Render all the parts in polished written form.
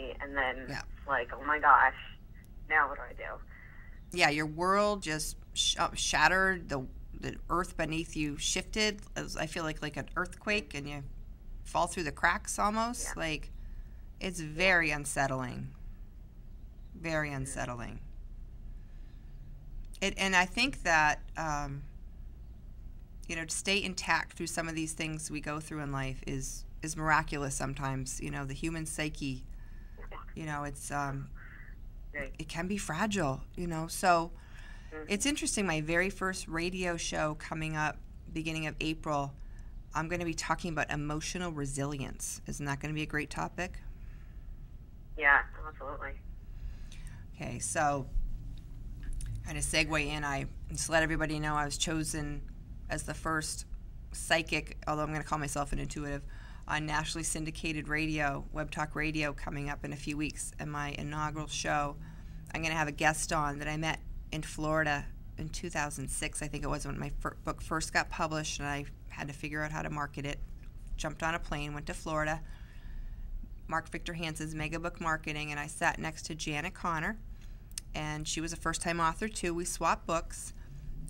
me, and then it's like, oh my gosh, now what do I do? Yeah, your world just shattered. The earth beneath you shifted. I feel like an earthquake, and you fall through the cracks almost. Yeah. Like, it's very unsettling. Very unsettling. And I think that, to stay intact through some of these things we go through in life is miraculous sometimes. The human psyche, it's it can be fragile, So it's interesting. My very first radio show coming up beginning of April, I'm going to be talking about emotional resilience. Isn't that going to be a great topic? Yeah, absolutely. Okay, so kind of segue in, I just let everybody know I was chosen as the first psychic, although I'm going to call myself an intuitive, on nationally syndicated radio, Web Talk Radio, coming up in a few weeks. And my inaugural show, I'm going to have a guest on that I met in Florida in 2006, I think it was, when my book first got published, and I had to figure out how to market it. Jumped on a plane, went to Florida, Mark Victor Hansen's Mega Book Marketing, and I sat next to Janet Connor, and she was a first-time author too. We swapped books,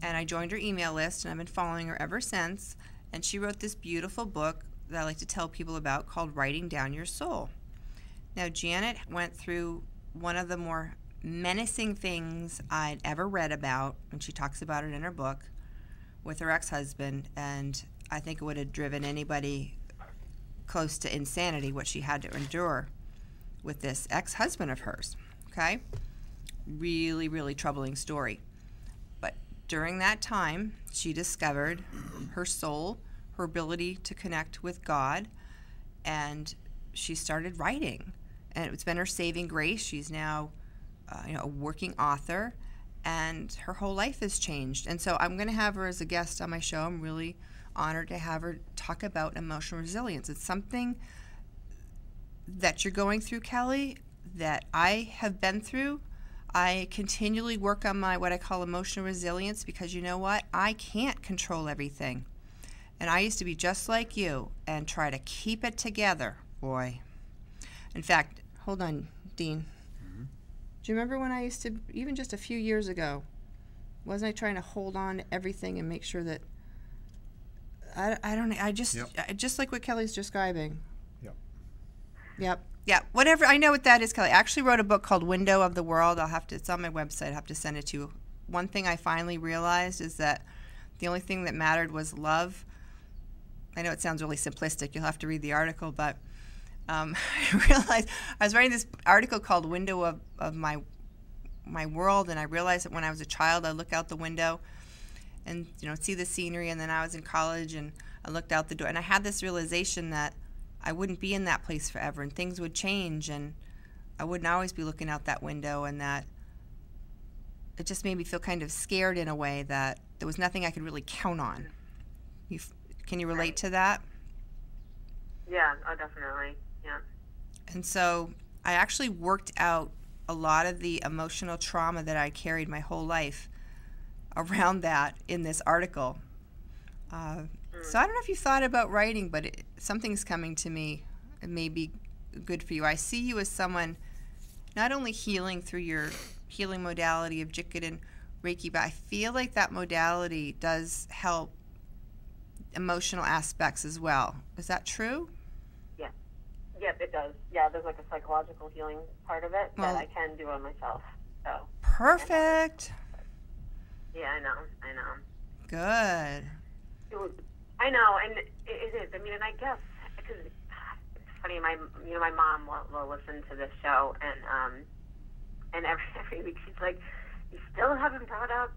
and I joined her email list, and I've been following her ever since. And she wrote this beautiful book that I like to tell people about called Writing Down Your Soul. Now, Janet went through one of the more menacing things I'd ever read about, and she talks about it in her book, with her ex-husband, and I think it would have driven anybody close to insanity what she had to endure with this ex-husband of hers, okay? Really, really troubling story. But during that time, she discovered her soul, her ability to connect with God, and she started writing. And it's been her saving grace. She's now a working author, and her whole life has changed. And so I'm going to have her as a guest on my show. I'm really honored to have her talk about emotional resilience. It's something that you're going through, Kelly, that I have been through. I continually work on my what I call emotional resilience, because you know what? I can't control everything. And I used to be just like you and try to keep it together, boy. In fact, hold on, Dean. Mm-hmm. Do you remember when I used to, even just a few years ago, wasn't I trying to hold on to everything and make sure that just like what Kelly's describing. Yep. Whatever. I know what that is, Kelly. I actually wrote a book called Window of the World. It's on my website. I'll have to send it to you. One thing I finally realized is that the only thing that mattered was love. I know it sounds really simplistic. You'll have to read the article, but I realized I was writing this article called Window of my world, and I realized that when I was a child, I'd look out the window and see the scenery, and then I was in college and I looked out the door, and I had this realization that I wouldn't be in that place forever, and things would change, and I wouldn't always be looking out that window, and that it just made me feel kind of scared in a way that there was nothing I could really count on. Can you relate to that? Yeah, definitely, yeah. And so I actually worked out a lot of the emotional trauma that I carried my whole life around that in this article. So I don't know if you thought about writing, but something's coming to me. It may be good for you. I see you as someone not only healing through your healing modality of Jikid and Reiki, but I feel like that modality does help emotional aspects as well. Is that true? Yeah. Yep, it does. Yeah, there's like a psychological healing part of it that I can do on myself. So perfect. Yeah, I know. Good. I know, and it is. I mean, and I guess because it's funny. My mom will listen to this show, and every week she's like, "You still haven't brought up,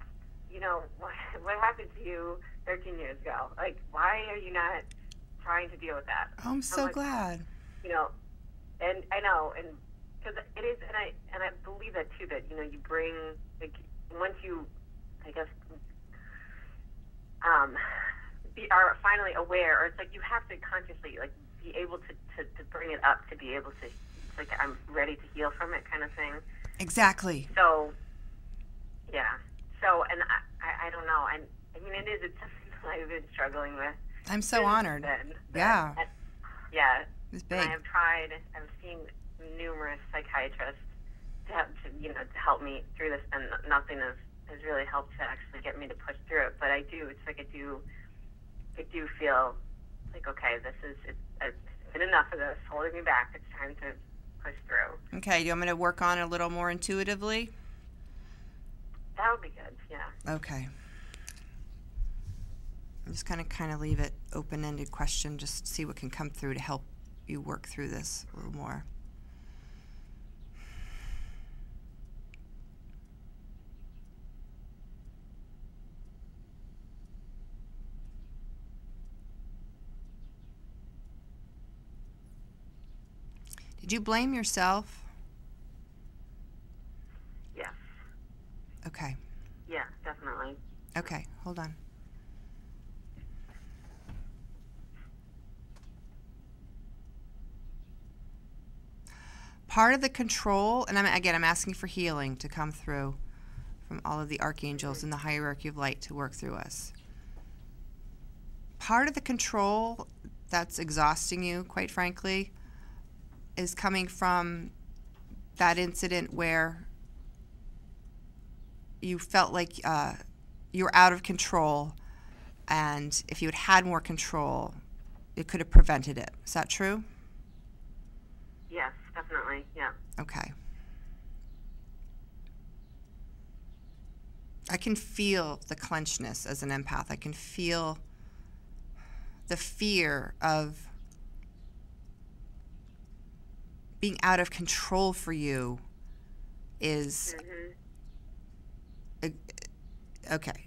what happened to you 13 years ago? Like, why are you not trying to deal with that?" Oh, I'm so glad. And I know, and because it is, and I believe that too. That you bring, like, once you, I guess, are finally aware, or it's like you have to consciously be able to bring it up to be able to, like, I'm ready to heal from it kind of thing. Exactly. So, yeah. So, and I don't know. I mean, it's something I've been struggling with. I'm so honored. Yeah. Yeah. It's big. And I've tried, I've seen numerous psychiatrists to help me through this, and nothing has really helped to actually get me to push through it. But I do feel like, okay, it's been enough of this holding me back. It's time to push through. Okay, do you want me to work on it a little more intuitively? That would be good, yeah. Okay. I'm just kind of leave it open-ended question, just see what can come through to help you work through this a little more. Did you blame yourself? Yes. Okay. Yeah, definitely. Okay, hold on. Part of the control, and I'm asking for healing to come through from all of the archangels in the hierarchy of light to work through us. Part of the control that's exhausting you, quite frankly, is coming from that incident where you felt like you were out of control, and if you had had more control, it could have prevented it. Is that true? Yes, definitely, yeah. Okay. I can feel the clenchness as an empath. I can feel the fear of being out of control for you is okay.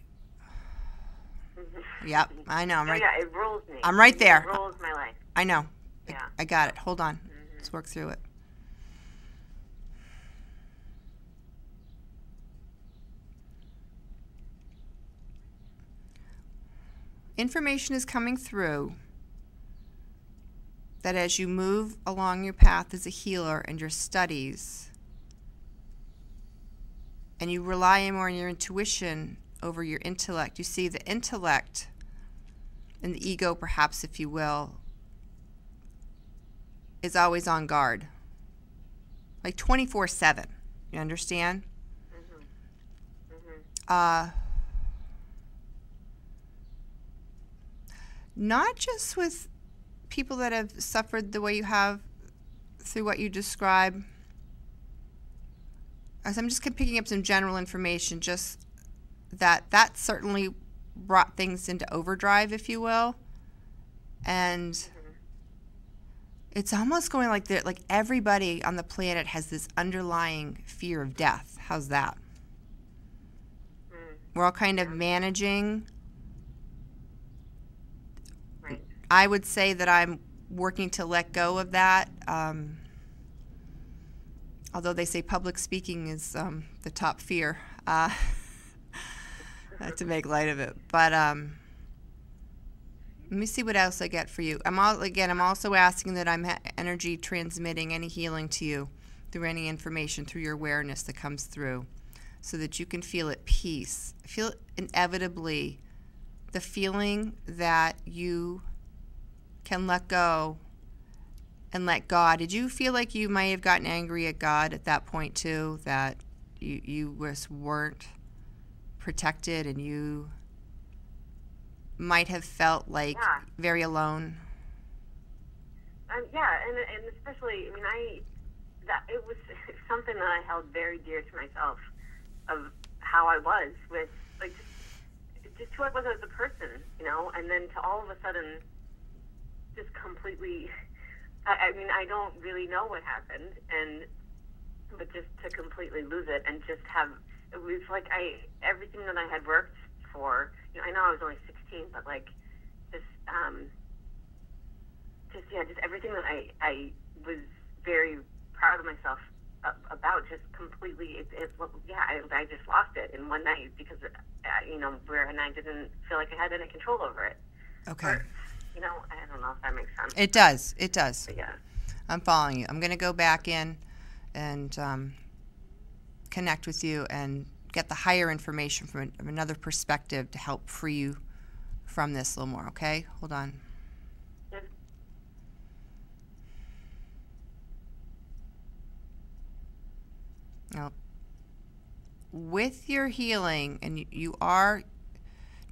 Yep, I know. I'm right. Yeah, it rules me. I'm right there. It rules my life. I know. Yeah. I got it. Hold on. Let's work through it. Information is coming through that as you move along your path as a healer and your studies, and you rely more on your intuition over your intellect, you see the intellect and the ego, perhaps, if you will, is always on guard. Like 24/7. You understand? Not just with people that have suffered the way you have through what you describe. As I'm just picking up some general information, just that certainly brought things into overdrive, if you will. And it's almost going like everybody on the planet has this underlying fear of death. How's that? We're all kind of managing. Right. I would say that I'm working to let go of that. Although they say public speaking is the top fear. Not to make light of it. But let me see what else I get for you. I'm also asking that I'm energy transmitting any healing to you through any information, through your awareness that comes through, so that you can feel at peace. Feel inevitably the feeling that you can let go and let God. Did you feel like you might have gotten angry at God at that point too, that you just weren't protected and you might have felt like very alone? Yeah, and especially, it was something that I held very dear to myself, of how I was with, like, just who I was as a person, and then to all of a sudden just completely, I don't really know what happened, but just to completely lose it and just have, it was like everything that I had worked for, I know I was only 16, but just everything that I was very proud of myself about, just completely, I just lost it in one night because, and I didn't feel like I had any control over it. Okay. Or, I don't know if that makes sense. It does. It does. But yeah. I'm following you. I'm going to go back in and connect with you and get the higher information from another perspective to help free you from this a little more, okay? Hold on. Now, with your healing, and you are,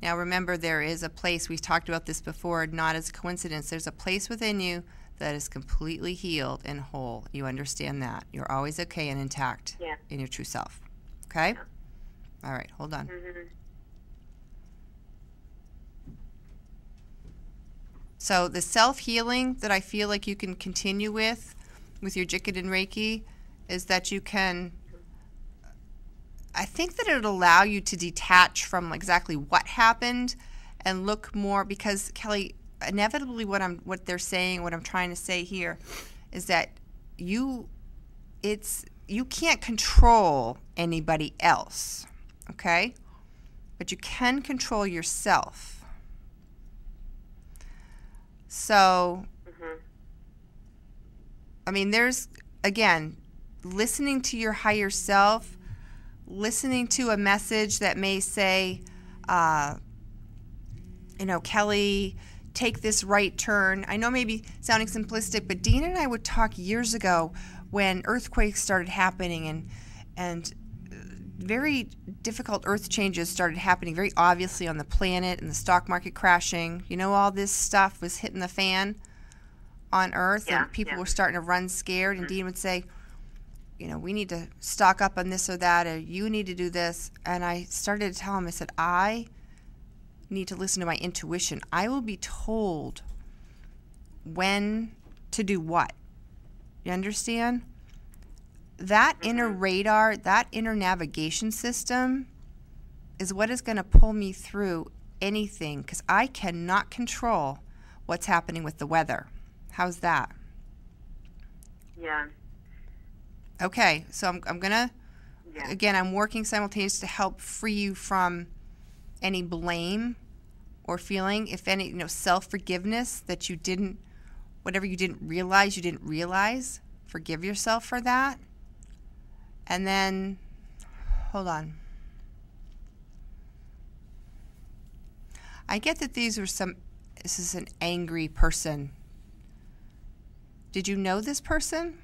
now remember, there is a place, we've talked about this before, not as a coincidence, there's a place within you that is completely healed and whole. You understand that. You're always okay and intact in your true self. Okay? Yeah. All right, hold on. So the self-healing that I feel like you can continue with your Jikiden Reiki is that you can, I think that it would allow you to detach from exactly what happened and look more, because Kelly, inevitably what they're saying, what I'm trying to say here is that you can't control anybody else, okay? But you can control yourself. So, I mean, there's, again, listening to your higher self, listening to a message that may say, Kelly, take this right turn. I know maybe sounding simplistic, but Dean and I would talk years ago when earthquakes started happening and very difficult earth changes started happening very obviously on the planet, and the stock market crashing. All this stuff was hitting the fan on Earth, and people were starting to run scared, and Dean would say, we need to stock up on this or that, or you need to do this. And I started to tell him, I said, I need to listen to my intuition. I will be told when to do what. You understand? That inner radar, that inner navigation system is what is going to pull me through anything, because I cannot control what's happening with the weather. How's that? Yeah. Okay, so I'm going to, again, I'm working simultaneously to help free you from any blame or feeling, if any, self-forgiveness that you didn't, whatever you didn't realize, forgive yourself for that. And then, hold on. I get that this is an angry person. Did you know this person?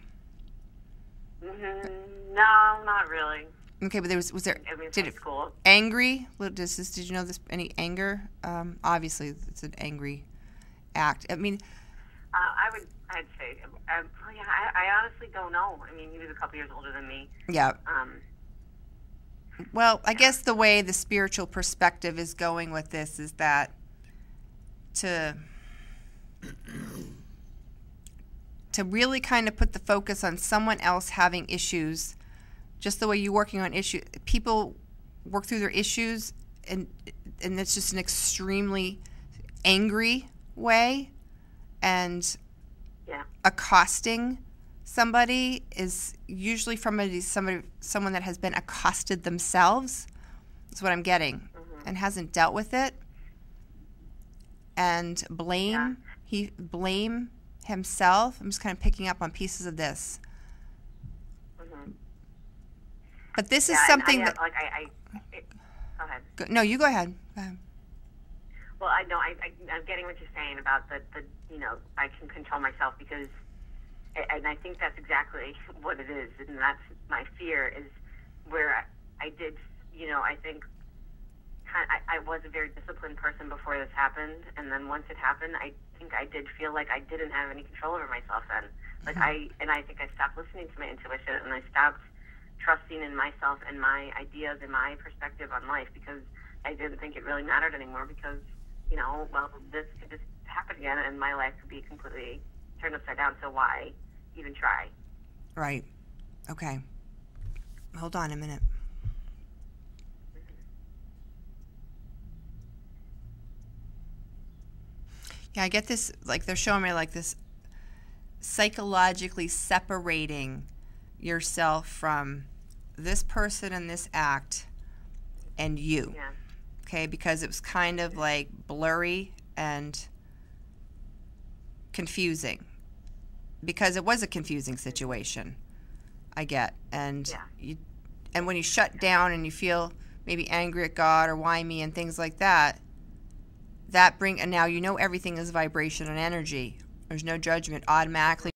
No, not really. Okay, but was there, did it school? Angry? Did you know this, any anger? Obviously, it's an angry act. I mean, I'd say, I honestly don't know. I mean, he was a couple years older than me. Yeah. Well, I guess the way the spiritual perspective is going with this is that to really kind of put the focus on someone else having issues, just the way you're working on issues. People work through their issues, and it's just an extremely angry way, and accosting somebody is usually from someone that has been accosted themselves. That's what I'm getting, and hasn't dealt with it. And blame himself. I'm just kind of picking up on pieces of this. But this is something that. Go ahead. No, you go ahead. Go ahead. Well, I'm getting what you're saying about the I can control myself, because, and I think that's exactly what it is, and that's my fear, is where I did, I think I was a very disciplined person before this happened, and then once it happened, I think I did feel like I didn't have any control over myself then. I think I stopped listening to my intuition, and I stopped trusting in myself and my ideas and my perspective on life, because I didn't think it really mattered anymore, because, this could just happen again and my life could be completely turned upside down, so why even try? Right. Okay. Hold on a minute. Yeah, I get this, they're showing me this psychologically separating yourself from this person and this act and you. Yeah. Okay, because it was kind of blurry and confusing, because it was a confusing situation. I get, and and when you shut down and you feel maybe angry at God or why me and things like that, and now everything is vibration and energy. There's no judgment automatically.